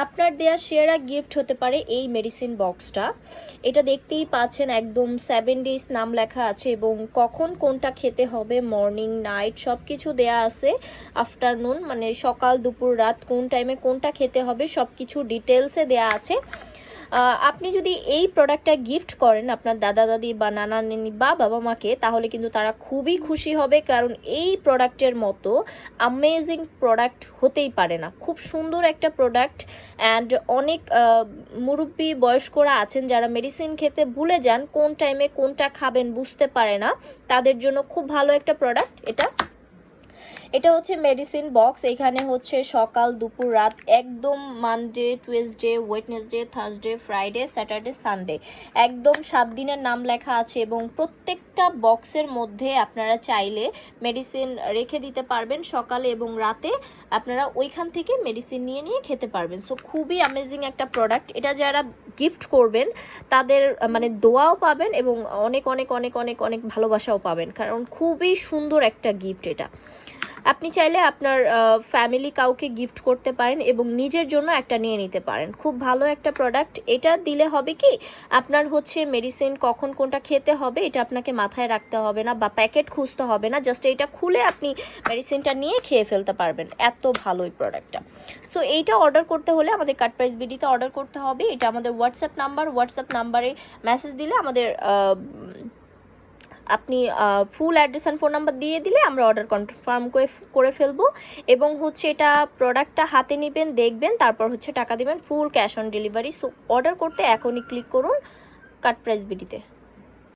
আপনার দেয়া সেরা গিফট হতে পারে এই মেডিসিন বক্সটা। এটা দেখতেই পাচ্ছেন একদম 7 ডেজ নাম লেখা আছে এবং কখন কোনটা খেতে হবে, মর্নিং নাইট সব কিছু দেয়া আছে। আফটারনুন মানে সকাল দুপুর রাত কোন টাইমে কোনটা খেতে হবে সব কিছু ডিটেলসে দেয়া আছে। আপনি যদি এই প্রোডাক্টটা গিফট করেন আপনার দাদা দাদি বা নানা নানি বা বাবা মাকে, তাহলে কিন্তু তারা খুবই খুশি হবে, কারণ এই প্রোডাক্টের মতো অ্যামেজিং প্রোডাক্ট হতেই পারে না। খুব সুন্দর একটা প্রোডাক্ট অ্যান্ড অনেক মুরব্বী বয়স্করা আছেন যারা মেডিসিন খেতে ভুলে যান, কোন টাইমে কোনটা খাবেন বুঝতে পারে না, তাদের জন্য খুব ভালো একটা প্রোডাক্ট এটা। এটা হচ্ছে মেডিসিন বক্স। এখানে হচ্ছে সকাল দুপুর রাত একদম Monday Tuesday Wednesday Thursday Friday Saturday Sunday একদম 7 দিনের নাম লেখা আছে এবং প্রত্যেকটা বক্সের মধ্যে আপনারা চাইলে মেডিসিন রেখে দিতে পারবেন সকালে এবং রাতে আপনারা ওইখান থেকে মেডিসিন নিয়ে নিয়ে খেতে পারবেন। সো খুবই অ্যামেজিং একটা প্রোডাক্ট। এটা যারা গিফট করবেন তাদের মানে দোয়াও পাবেন এবং অনেক অনেক অনেক অনেক অনেক ভালোবাসাও পাবেন, কারণ খুবই সুন্দর একটা গিফট এটা। আপনি চাইলে আপনার ফ্যামিলি কাউকে গিফট করতে পারেন এবং নিজের জন্য একটা নিয়ে নিতে পারেন। খুব ভালো একটা প্রোডাক্ট। এটা দিলে হবে কি, আপনার হচ্ছে মেডিসিন কখন কোনটা খেতে হবে এটা আপনাকে মাথায় রাখতে হবে না বা প্যাকেট খুঁজতে হবে না, জাস্ট এইটা খুলে আপনি মেডিসিনটা নিয়ে খেয়ে ফেলতে পারবেন। এত ভালো এই প্রোডাক্টটা। সো এইটা অর্ডার করতে হলে আমাদের কাট প্রাইস বিডিতে অর্ডার করতে হবে। এটা আমাদের হোয়াটসঅ্যাপ নাম্বারে মেসেজ দিলে আমাদের আপনি full address and phone number দিয়ে দিলে আমরা অর্ডার কনফার্ম করে ফেলবো এবং হচ্ছে এটা প্রোডাক্টটা হাতে নেবেন, দেখবেন, তারপর হচ্ছে টাকা দিবেন, full cash on delivery. So order করতে এখনই ক্লিক করুন কাট প্রাইস বিডিতে।